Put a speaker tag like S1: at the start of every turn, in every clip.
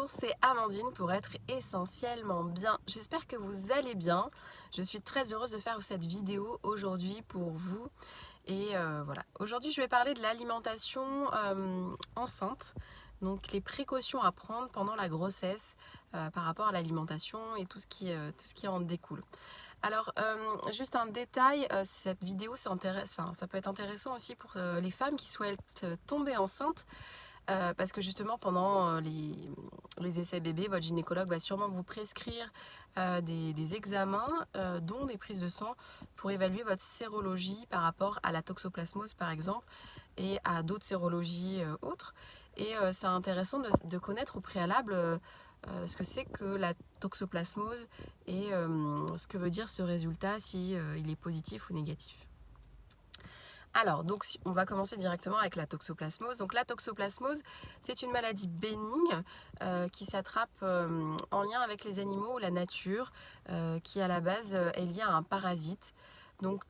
S1: Bonjour, c'est Amandine pour être essentiellement bien. J'espère que vous allez bien. Je suis très heureuse de faire cette vidéo aujourd'hui pour vous. Et voilà, aujourd'hui je vais parler de l'alimentation enceinte. Donc les précautions à prendre pendant la grossesse par rapport à l'alimentation et tout ce qui en découle. Alors, juste un détail, cette vidéo, ça peut être intéressant aussi pour les femmes qui souhaitent tomber enceintes. Parce que justement, pendant les essais bébés, votre gynécologue va sûrement vous prescrire des examens, dont des prises de sang, pour évaluer votre sérologie par rapport à la toxoplasmose, par exemple, et à d'autres sérologies autres. Et c'est intéressant de connaître au préalable ce que c'est que la toxoplasmose et ce que veut dire ce résultat, si il est positif ou négatif. Alors, donc, on va commencer directement avec la toxoplasmose. Donc, la toxoplasmose, c'est une maladie bénigne qui s'attrape en lien avec les animaux ou la nature, qui à la base est liée à un parasite. Donc,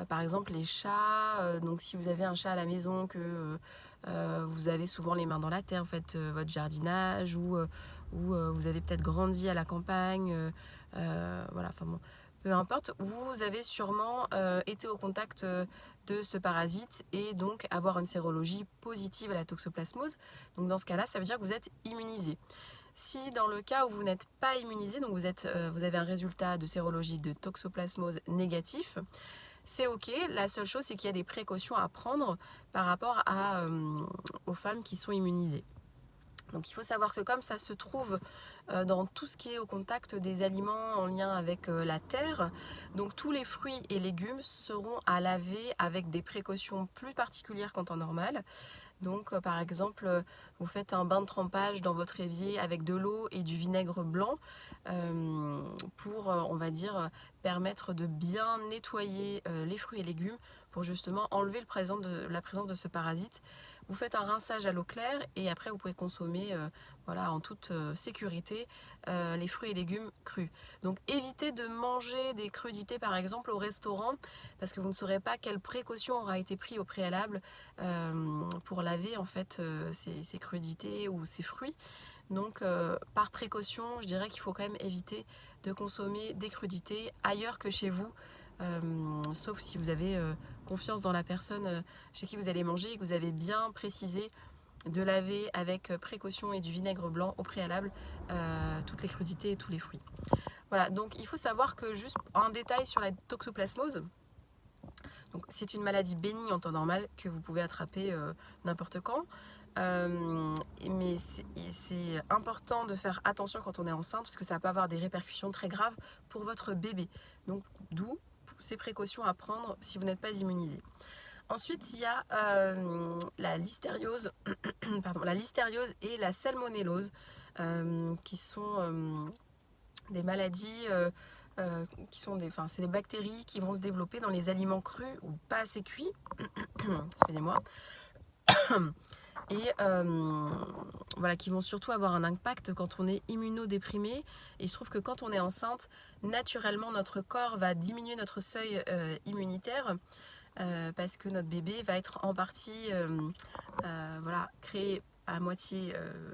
S1: par exemple, les chats, donc si vous avez un chat à la maison, que vous avez souvent les mains dans la terre, vous faites votre jardinage, ou vous avez peut-être grandi à la campagne, voilà, enfin bon, peu importe, vous avez sûrement été au contact de ce parasite et donc avoir une sérologie positive à la toxoplasmose. Donc dans ce cas-là, ça veut dire que vous êtes immunisé. Si dans le cas où vous n'êtes pas immunisé, donc vous avez un résultat de sérologie de toxoplasmose négatif, c'est ok. La seule chose, c'est qu'il y a des précautions à prendre par rapport aux femmes qui sont immunisées. Donc il faut savoir que comme ça se trouve dans tout ce qui est au contact des aliments en lien avec la terre, donc tous les fruits et légumes seront à laver avec des précautions plus particulières qu'en temps normal. Donc par exemple, vous faites un bain de trempage dans votre évier avec de l'eau et du vinaigre blanc pour, on va dire, permettre de bien nettoyer les fruits et légumes pour justement enlever la présence de ce parasite. Vous faites un rinçage à l'eau claire et après vous pouvez consommer voilà, en toute sécurité les fruits et légumes crus. Donc évitez de manger des crudités par exemple au restaurant parce que vous ne saurez pas quelle précaution aura été prise au préalable pour laver en fait ces crudités ou ces fruits. Donc par précaution, je dirais qu'il faut quand même éviter de consommer des crudités ailleurs que chez vous, sauf si vous avez confiance dans la personne chez qui vous allez manger et que vous avez bien précisé de laver avec précaution et du vinaigre blanc au préalable toutes les crudités et tous les fruits. Voilà, donc il faut savoir que juste un détail sur la toxoplasmose. Donc c'est une maladie bénigne en temps normal que vous pouvez attraper n'importe quand. Mais c'est important de faire attention quand on est enceinte parce que ça peut avoir des répercussions très graves pour votre bébé. Donc d'où ces précautions à prendre si vous n'êtes pas immunisé. Ensuite, il y a la listériose, la listériose et la salmonellose qui sont des maladies c'est des bactéries qui vont se développer dans les aliments crus ou pas assez cuits. Excusez-moi. Et voilà, qui vont surtout avoir un impact quand on est immunodéprimé. Et il se trouve que quand on est enceinte, naturellement, notre corps va diminuer notre seuil immunitaire parce que notre bébé va être en partie voilà, créé à moitié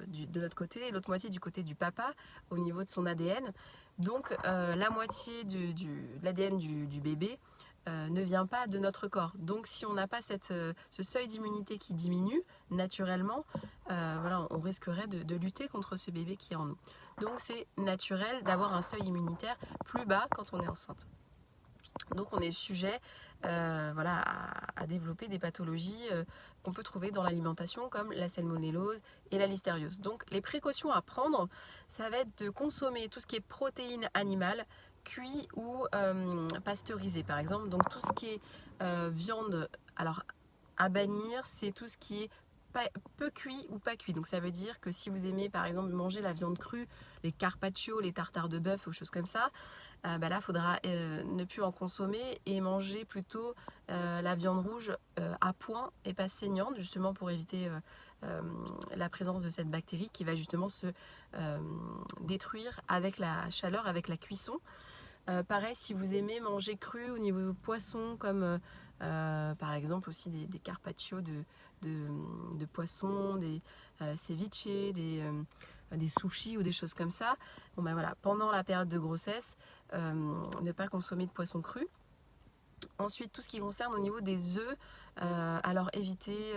S1: de notre côté et l'autre moitié du côté du papa au niveau de son ADN. Donc la moitié de l'ADN du bébé ne vient pas de notre corps. Donc si on n'a pas ce seuil d'immunité qui diminue naturellement, voilà, on risquerait de lutter contre ce bébé qui est en nous. Donc c'est naturel d'avoir un seuil immunitaire plus bas quand on est enceinte. Donc on est sujet voilà, à développer des pathologies qu'on peut trouver dans l'alimentation comme la salmonellose et la listériose. Donc les précautions à prendre, ça va être de consommer tout ce qui est protéines animales, cuit ou pasteurisé par exemple. Donc tout ce qui est viande, alors à bannir, c'est tout ce qui est peu cuit ou pas cuit. Donc ça veut dire que si vous aimez par exemple manger la viande crue, les carpaccio, les tartares de bœuf ou choses comme ça, là il faudra ne plus en consommer et manger plutôt la viande rouge à point et pas saignante, justement pour éviter la présence de cette bactérie qui va justement se détruire avec la chaleur, avec la cuisson. Pareil, si vous aimez manger cru au niveau poisson comme par exemple aussi des carpaccio de poissons, des ceviche, des sushis ou des choses comme ça. Bon ben voilà, pendant la période de grossesse, ne pas consommer de poissons crus. Ensuite, tout ce qui concerne au niveau des œufs, alors éviter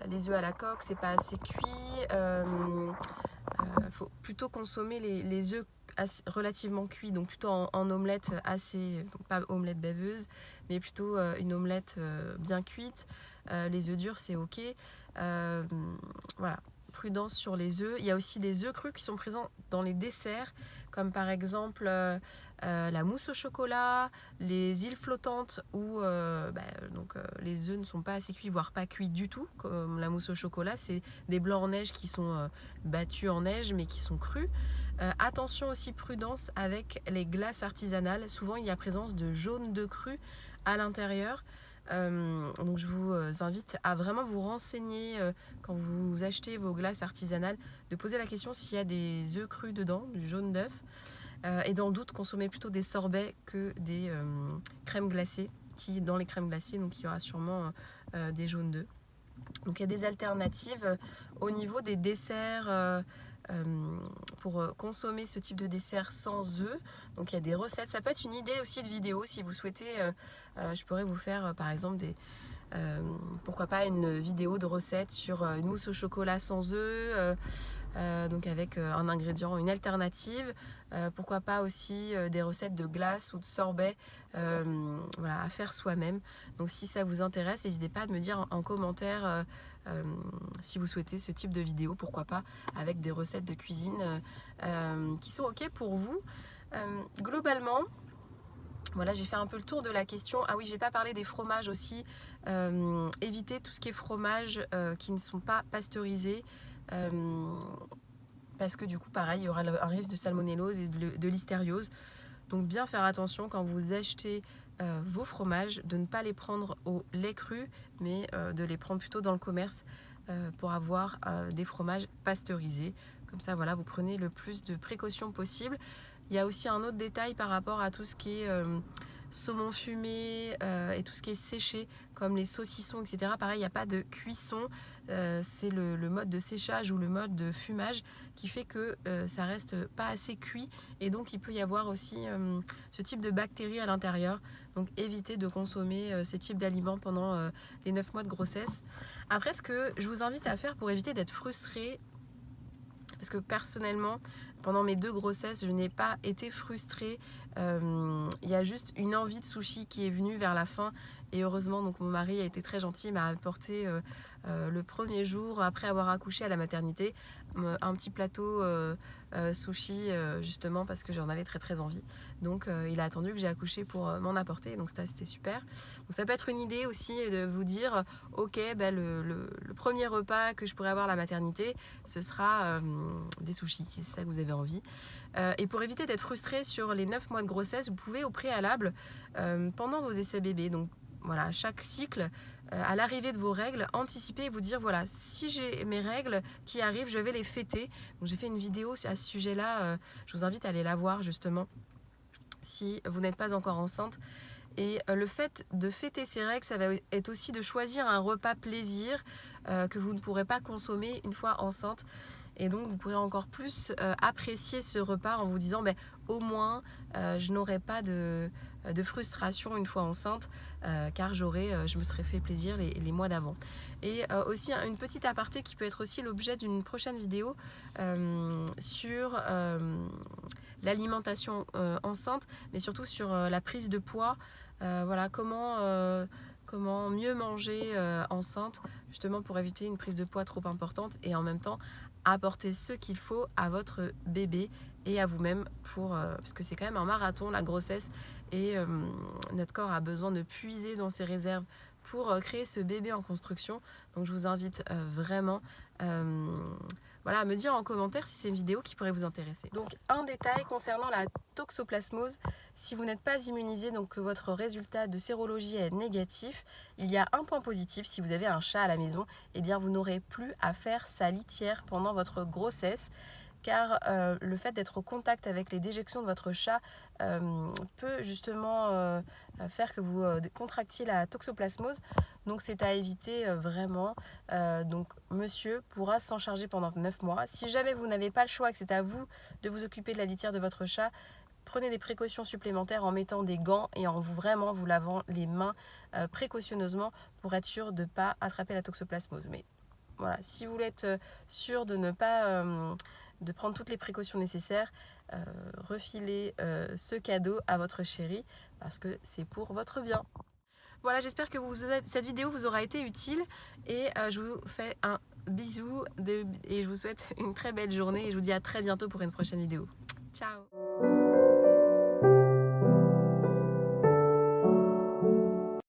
S1: les œufs à la coque, c'est pas assez cuit. Faut plutôt consommer les œufs relativement cuits, donc plutôt en omelette assez, donc pas omelette bèveuse, mais plutôt une omelette bien cuite. Les œufs durs, c'est ok. Voilà, prudence sur les œufs. Il y a aussi des œufs crus qui sont présents dans les desserts, comme par exemple la mousse au chocolat, les îles flottantes où les œufs ne sont pas assez cuits, voire pas cuits du tout, comme la mousse au chocolat. C'est des blancs en neige qui sont battus en neige mais qui sont crus. Attention aussi, prudence avec les glaces artisanales. Souvent il y a présence de jaune de cru à l'intérieur. Donc je vous invite à vraiment vous renseigner quand vous achetez vos glaces artisanales, de poser la question s'il y a des œufs crus dedans, du jaune d'œuf. Et dans le doute, consommez plutôt des sorbets que des crèmes glacées, qui dans les crèmes glacées, donc il y aura sûrement des jaunes d'œufs. Donc il y a des alternatives au niveau des desserts pour consommer ce type de dessert sans œufs. Donc il y a des recettes, ça peut être une idée aussi de vidéo si vous souhaitez. Je pourrais vous faire par exemple pourquoi pas une vidéo de recette sur une mousse au chocolat sans œufs, donc avec un ingrédient, une alternative. Pourquoi pas aussi des recettes de glace ou de sorbet à faire soi-même. Donc si ça vous intéresse, n'hésitez pas à me dire en commentaire si vous souhaitez ce type de vidéo, pourquoi pas avec des recettes de cuisine qui sont ok pour vous. Globalement, voilà, j'ai fait un peu le tour de la question. Ah oui, j'ai pas parlé des fromages aussi. Évitez tout ce qui est fromage qui ne sont pas pasteurisés. Parce que du coup, pareil, il y aura un risque de salmonellose et de listériose. Donc bien faire attention quand vous achetez vos fromages, de ne pas les prendre au lait cru, mais de les prendre plutôt dans le commerce pour avoir des fromages pasteurisés. Comme ça, voilà, vous prenez le plus de précautions possible. Il y a aussi un autre détail par rapport à tout ce qui est saumon fumé et tout ce qui est séché, comme les saucissons, etc. Pareil, il n'y a pas de cuisson. C'est le mode de séchage ou le mode de fumage qui fait que ça reste pas assez cuit. Et donc, il peut y avoir aussi ce type de bactéries à l'intérieur. Donc, évitez de consommer ces types d'aliments pendant les 9 mois de grossesse. Après, ce que je vous invite à faire pour éviter d'être frustré, parce que personnellement, pendant mes 2 grossesses, je n'ai pas été frustrée. Il y a juste une envie de sushi qui est venue vers la fin. Et heureusement, donc mon mari a été très gentil, il m'a apporté le premier jour, après avoir accouché à la maternité, un petit plateau sushi, justement parce que j'en avais très très envie. Donc il a attendu que j'ai accouché pour m'en apporter, donc ça c'était super. Donc ça peut être une idée aussi de vous dire, ok, le premier repas que je pourrais avoir à la maternité, ce sera des sushis, si c'est ça que vous avez envie. Et pour éviter d'être frustré sur les 9 mois de grossesse, vous pouvez au préalable, pendant vos essais bébés, donc voilà, à chaque cycle, à l'arrivée de vos règles, anticiper et vous dire voilà, si j'ai mes règles qui arrivent, je vais les fêter. Donc j'ai fait une vidéo à ce sujet-là, je vous invite à aller la voir justement si vous n'êtes pas encore enceinte. Et le fait de fêter ces règles, ça va être aussi de choisir un repas plaisir que vous ne pourrez pas consommer une fois enceinte. Et donc vous pourrez encore plus apprécier ce repas en vous disant au moins je n'aurai pas de frustration une fois enceinte car je me serais fait plaisir les mois d'avant. Et aussi une petite aparté qui peut être aussi l'objet d'une prochaine vidéo sur l'alimentation enceinte, mais surtout sur la prise de poids. Voilà, comment mieux manger enceinte, justement pour éviter une prise de poids trop importante et en même temps apporter ce qu'il faut à votre bébé et à vous-même parce que c'est quand même un marathon, la grossesse, et notre corps a besoin de puiser dans ses réserves pour créer ce bébé en construction. Donc je vous invite vraiment à me dire en commentaire si c'est une vidéo qui pourrait vous intéresser. Donc un détail concernant la toxoplasmose, si vous n'êtes pas immunisé, donc que votre résultat de sérologie est négatif, il y a un point positif: si vous avez un chat à la maison, eh bien vous n'aurez plus à faire sa litière pendant votre grossesse. car le fait d'être au contact avec les déjections de votre chat peut justement faire que vous contractiez la toxoplasmose. Donc c'est à éviter vraiment. Donc monsieur pourra s'en charger pendant 9 mois. Si jamais vous n'avez pas le choix, que c'est à vous de vous occuper de la litière de votre chat, prenez des précautions supplémentaires en mettant des gants et en vous lavant les mains précautionneusement pour être sûr de ne pas attraper la toxoplasmose. Mais voilà, si vous voulez être sûr de ne pas de prendre toutes les précautions nécessaires, refilez ce cadeau à votre chéri parce que c'est pour votre bien. Voilà, j'espère que cette vidéo vous aura été utile et je vous fais un bisou et je vous souhaite une très belle journée et je vous dis à très bientôt pour une prochaine vidéo. Ciao!